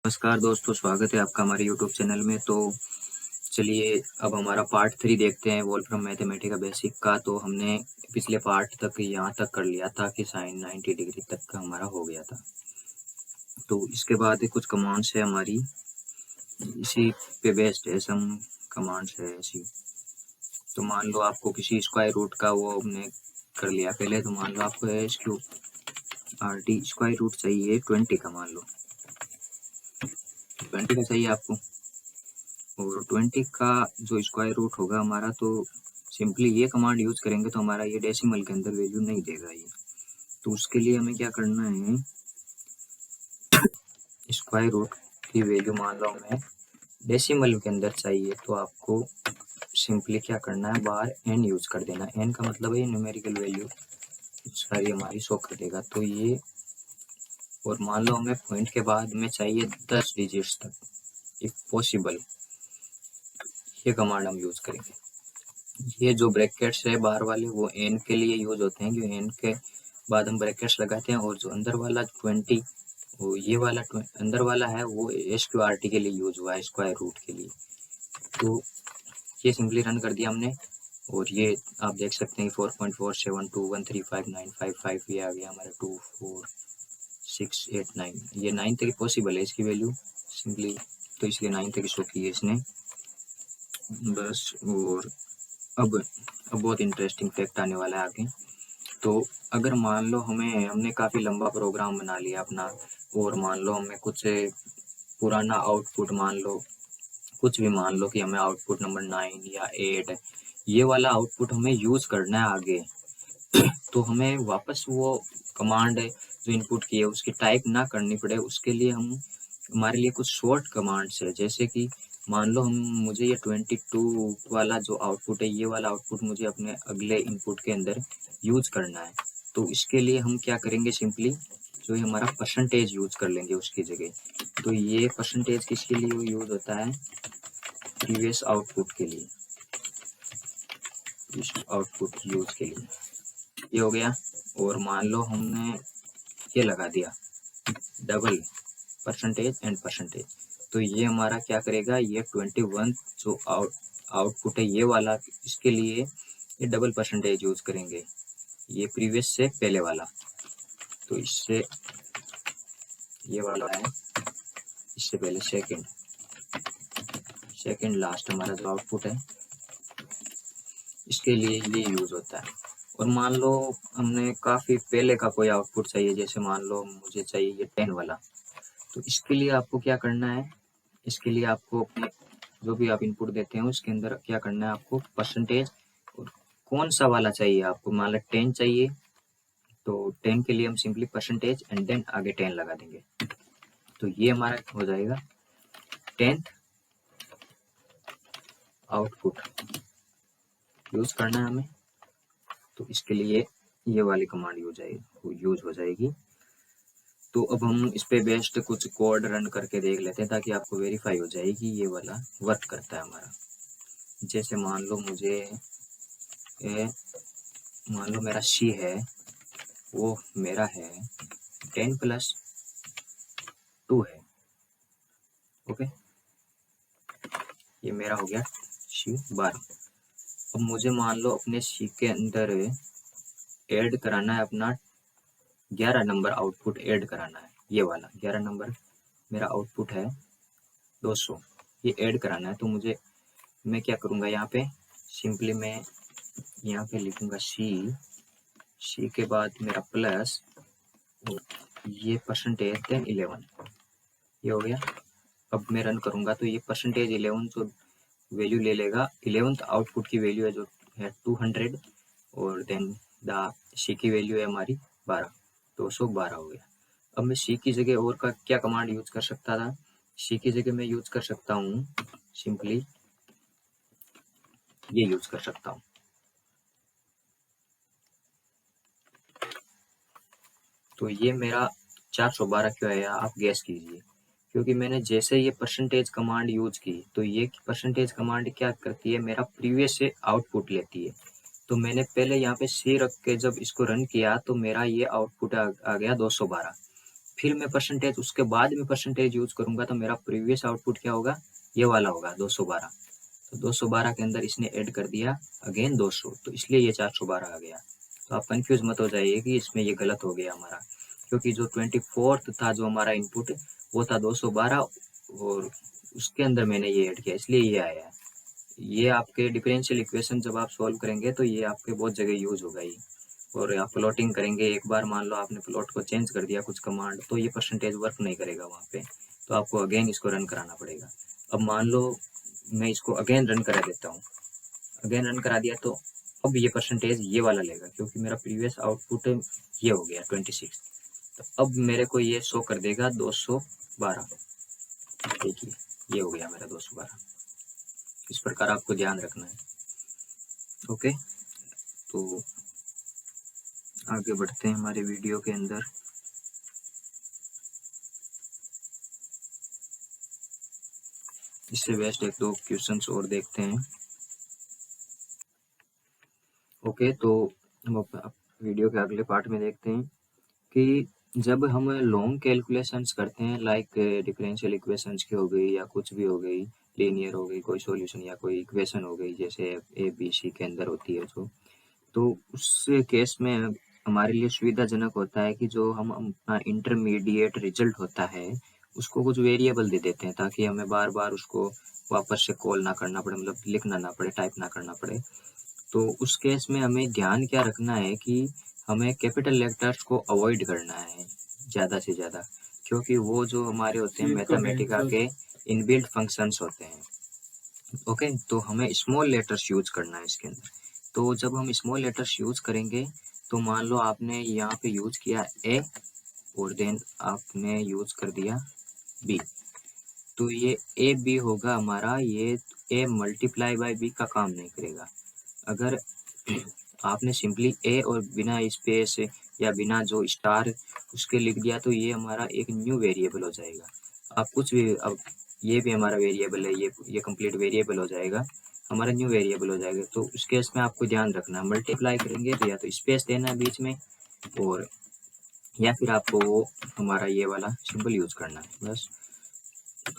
नमस्कार दोस्तों, स्वागत है आपका हमारे यूट्यूब चैनल में। तो चलिए अब हमारा पार्ट 3 देखते हैं वोल्फ्रम मैथमेटिका बेसिक का। तो हमने पिछले पार्ट तक यहाँ तक कर लिया था कि साइन 90 डिग्री तक का हमारा हो गया था। तो इसके बाद कुछ कमांड्स है हमारी, इसी पे बेस्ड है, सम कमांड्स है ऐसी। तो मान लो आपको किसी स्क्वायर रूट का वो हमने कर लिया पहले। तो मान लो आपको H Q R T square root चाहिए 20 का, मान लो 20 का चाहिए आपको। और 20 का जो स्क्वायर रूट होगा हमारा, तो सिंपली ये कमांड यूज करेंगे तो हमारा ये डेसिमल के अंदर वैल्यू नहीं देगा ये। तो उसके लिए हमें क्या करना है, स्क्वायर रूट की वैल्यू मान लो हमें डेसिमल के अंदर चाहिए, तो आपको सिंपली क्या करना है, बाहर एन यूज कर देना। एन का मतलब है न्यूमेरिकल वैल्यू सारी हमारी शो कर देगा। तो ये, और मान लो हमें पॉइंट के बाद में चाहिए 10 डिजिट्स तक इफ पॉसिबल, ये कमांड हम यूज करेंगे। ये जो ब्रैकेट्स है बाहर वाले वो एन के लिए यूज होते हैं, क्योंकि एन के बाद हम ब्रैकेट्स लगाते हैं। और जो अंदर वाला 20, वो ये वाला अंदर वाला है वो एस क्यू आर टी के लिए यूज हुआ है, स्क्वायर रूट के लिए। तो ये सिंपली रन कर दिया हमने, और ये आप देख सकते हैं 4.4721359555 ये आ गया हमारा 24689। ये 9 तक पॉसिबल है इसकी वैल्यू सिंपली, तो इसलिए 9 तक शो की है इसने बस। और अब बहुत इंटरेस्टिंग फैक्ट आने वाला है आगे। तो अगर मान लो हमने काफ़ी लंबा प्रोग्राम बना लिया अपना, और मान लो हमें कुछ पुराना आउटपुट, मान लो कुछ भी, मान लो कि हमें आउटपुट नंबर 9 या 8 ये वाला आउटपुट हमें यूज़ करना है आगे, तो हमें वापस वो कमांड जो इनपुट की है उसकी टाइप ना करनी पड़े। उसके लिए हमारे लिए कुछ शॉर्ट कमांड्स है, जैसे कि मान लो मुझे ये 22 वाला जो आउटपुट है, ये वाला आउटपुट मुझे अपने अगले इनपुट के अंदर यूज करना है। तो इसके लिए हम क्या करेंगे, सिंपली जो हमारा परसेंटेज यूज कर लेंगे उसकी जगह। तो ये परसेंटेज किसके लिए यूज होता है, प्रीवियस आउटपुट के लिए, इस आउटपुट यूज के लिए। ये हो गया। और मान लो हमने ये लगा दिया डबल परसेंटेज एंड परसेंटेज, तो ये हमारा क्या करेगा, ये 21 जो आउटपुट है ये वाला, इसके लिए ये डबल परसेंटेज यूज करेंगे, ये प्रीवियस से पहले वाला। तो इससे ये वाला है, इससे पहले सेकंड लास्ट हमारा जो आउटपुट है, इसके लिए ये यूज होता है। और मान लो हमने काफी पहले का कोई आउटपुट चाहिए, जैसे मान लो मुझे चाहिए ये 10 वाला। तो इसके लिए आपको क्या करना है, इसके लिए आपको अपने जो भी आप इनपुट देते हैं उसके अंदर क्या करना है, आपको परसेंटेज, और कौन सा वाला चाहिए आपको, मान लो 10 चाहिए, तो 10 के लिए हम सिंपली परसेंटेज एंड देन आगे 10 लगा देंगे। तो ये हमारा हो जाएगा 10th आउटपुट यूज करना है हमें। तो इसके लिए ये वाली कमांड यूज हो जाएगी। तो अब हम इस पे बेस्ड कुछ कोड रन करके देख लेते हैं, ताकि आपको वेरीफाई हो जाए कि ये वाला वर्क करता है हमारा। जैसे मान लो मान लो मेरा सी है, वो मेरा है 10 + 2 है, ओके। ये मेरा हो गया सी 12। अब मुझे मान लो अपने सी के अंदर ऐड कराना है अपना 11 नंबर आउटपुट ऐड कराना है, ये वाला 11 नंबर मेरा आउटपुट है 200, ये ऐड कराना है। तो मैं क्या करूँगा, यहाँ पे सिंपली मैं यहाँ पे लिखूँगा सी के बाद मेरा प्लस, और ये परसेंटेज 11, ये हो गया। अब मैं रन करूँगा तो ये परसेंटेज 11 जो वैल्यू ले लेगा, 11th आउटपुट की वैल्यू है जो है 200, और देन द सी की वैल्यू है हमारी 12, 212 हो गया। अब मैं सी की जगह और का क्या कमांड यूज कर सकता था, सी की जगह मैं यूज कर सकता हूँ, सिंपली ये यूज कर सकता हूँ। तो ये मेरा 412 क्यों आया, आप गैस कीजिए। क्योंकि मैंने जैसे ये परसेंटेज कमांड यूज की, तो ये परसेंटेज कमांड क्या करती है, मेरा प्रीवियस से आउटपुट लेती है। तो मैंने पहले यहाँ पे सी रख के जब इसको रन किया, तो मेरा ये आउटपुट आ गया 212। फिर मैं परसेंटेज उसके बाद में परसेंटेज यूज करूंगा, तो मेरा प्रीवियस आउटपुट क्या होगा, ये वाला होगा 212। तो 212 के अंदर इसने ऐड कर दिया अगेन 200, तो इसलिए ये 412 आ गया। तो आप कंफ्यूज मत हो जाइए कि इसमें ये गलत हो गया हमारा, क्योंकि जो 24th था जो हमारा इनपुट वो था 212, और उसके अंदर मैंने ये ऐड किया, इसलिए ये आया है। ये आपके डिफरेंशियल इक्वेशन जब आप सॉल्व करेंगे तो ये आपके बहुत जगह यूज होगा ये। और आप प्लॉटिंग करेंगे, एक बार मान लो आपने प्लॉट को चेंज कर दिया कुछ कमांड, तो ये परसेंटेज वर्क नहीं करेगा वहाँ पे, तो आपको अगेन इसको रन कराना पड़ेगा। अब मान लो मैं इसको अगेन रन करा देता हूँ, अगेन रन करा दिया, तो अब ये परसेंटेज ये वाला लेगा, क्योंकि मेरा प्रीवियस आउटपुट ये हो गया 26। तो अब मेरे को ये शो कर देगा 212। देखिए ये हो गया मेरा 212। इस प्रकार आपको ध्यान रखना है। ओके, तो आगे बढ़ते हैं हमारे वीडियो के अंदर। इससे बेस्ट एक दो क्वेश्चंस और देखते हैं। ओके, तो हम वीडियो के अगले पार्ट में देखते हैं कि जब हम लॉन्ग कैलकुलेशंस करते हैं, लाइक डिफरेंशियल इक्वेशंस की हो गई या कुछ भी हो गई, लीनियर हो गई कोई सॉल्यूशन या कोई इक्वेशन हो गई जैसे ए बी सी के अंदर होती है जो, तो उस केस में हमारे लिए सुविधाजनक होता है कि जो हम अपना इंटरमीडिएट रिजल्ट होता है उसको कुछ वेरिएबल दे देते हैं, ताकि हमें बार बार उसको वापस से कॉल ना करना पड़े, मतलब लिखना ना पड़े, टाइप ना करना पड़े। तो उस केस में हमें ध्यान क्या रखना है कि हमें कैपिटल लेटर्स को अवॉइड करना है ज़्यादा से ज़्यादा, क्योंकि वो जो हमारे होते हैं मैथमेटिका के इनबिल्ट फंक्शंस होते हैं। ओके, तो हमें स्मॉल लेटर्स यूज करना है इसके अंदर। तो जब हम स्मॉल लेटर्स यूज करेंगे, तो मान लो आपने यहाँ पे यूज किया ए और देन आपने यूज कर दिया बी, तो ये ए बी होगा हमारा, ये ए मल्टीप्लाई बाय बी का काम नहीं करेगा। अगर आपने सिंपली ए और बिना स्पेस या बिना जो स्टार उसके लिख दिया, तो ये हमारा एक न्यू वेरिएबल हो जाएगा। आप कुछ भी, अब ये भी हमारा वेरिएबल है, ये कंप्लीट वेरिएबल हो जाएगा, हमारा न्यू वेरिएबल हो जाएगा। तो उस केस में आपको ध्यान रखना, मल्टीप्लाई करेंगे तो या तो स्पेस देना है बीच में, और या फिर आपको वो हमारा ये वाला सिंबल यूज करना है बस।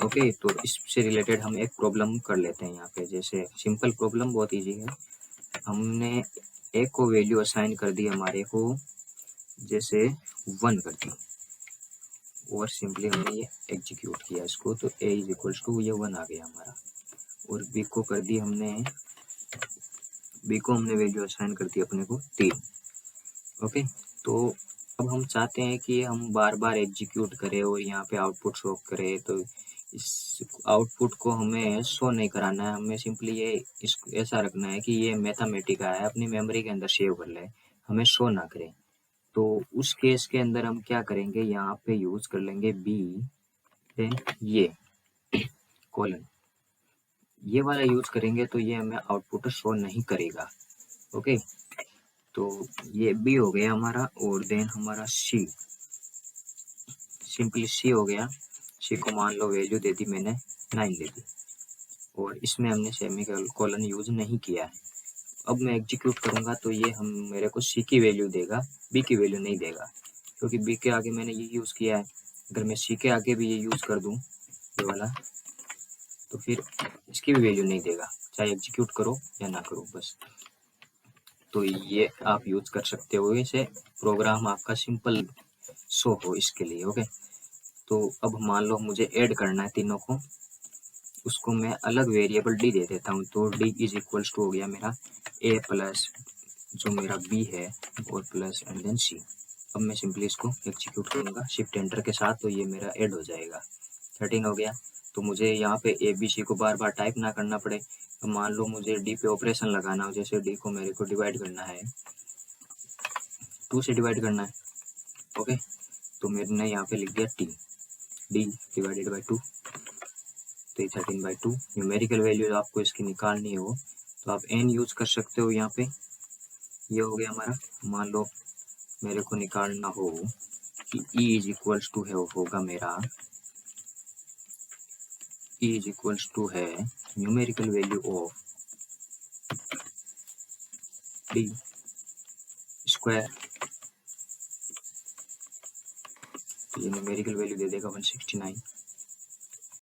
ओके, तो इससे रिलेटेड हम एक प्रॉब्लम कर लेते हैं यहाँ पे। जैसे सिंपल प्रॉब्लम बहुत ईजी है, हमने ए को वैल्यू असाइन कर दी हमारे को, जैसे 1 कर दी, और सिंपली हमने ये एग्जीक्यूट किया इसको, तो ए इज इक्वल्स टू ये 1 आ गया हमारा। और बी को कर दी हमने, बी को हमने वैल्यू असाइन कर दी अपने को 3। ओके, तो अब हम चाहते हैं कि हम बार बार एग्जीक्यूट करें और यहाँ पे आउटपुट शो करें, तो इस आउटपुट को हमें शो नहीं कराना है, हमें सिंपली ये इसको ऐसा रखना है कि ये मैथमेटिका है, अपनी मेमोरी के अंदर सेव कर ले, हमें शो ना करें। तो उस केस के अंदर हम क्या करेंगे, यहाँ पे यूज कर लेंगे बी, देन ये कॉलन, ये वाला यूज करेंगे, तो ये हमें आउटपुट शो नहीं करेगा। ओके, तो ये बी हो गया हमारा, और देन हमारा सी, सिंपली सी हो गया। सी को मान लो वैल्यू दे दी मैंने 9 दे दी, और इसमें हमने सेमी कॉलन यूज नहीं किया है। अब मैं एग्जीक्यूट करूंगा तो ये हम मेरे को सी की वैल्यू देगा, बी की वैल्यू नहीं देगा, क्योंकि बी के आगे मैंने ये यूज किया है। अगर मैं सी के आगे भी ये यूज कर दूं ये वाला, तो फिर इसकी भी वैल्यू नहीं देगा, चाहे एग्जीक्यूट करो या ना करो बस। तो ये आप यूज कर सकते हो, इसे प्रोग्राम आपका सिंपल शो हो इसके लिए। ओके, तो अब मान लो मुझे ऐड करना है तीनों को, उसको मैं अलग वेरिएबल डी दे देता हूँ, तो डी इज इक्वल्स टू हो गया मेरा ए प्लस जो मेरा बी है और प्लस एंड देन सी। अब मैं सिंपली इसको एग्जीक्यूट करूंगा शिफ्ट एंटर के साथ, तो ये मेरा ऐड हो जाएगा। 13 हो गया, तो मुझे यहाँ पे ए बी सी को बार बार टाइप ना करना पड़े। तो मान लो मुझे डी पे ऑपरेशन लगाना हो, जैसे डी को मेरे को डिवाइड करना है, 2 से डिवाइड करना है। ओके, तो मैंने यहाँ पे लिख दिया टी, डी डिवाइडेड बाई 2, तो ये 13/2। न्यूमेरिकल वैल्यू आपको इसकी निकालनी हो तो आप एन यूज कर सकते हो यहाँ पे। ये हो गया हमारा। मान लो मेरे को निकालना हो कि ई इज इक्वल्स टू है, होगा मेरा ई इज इक्वल्स टू है numerical value of D square ये न्यूमेरिकल वैल्यू दे देगा 169।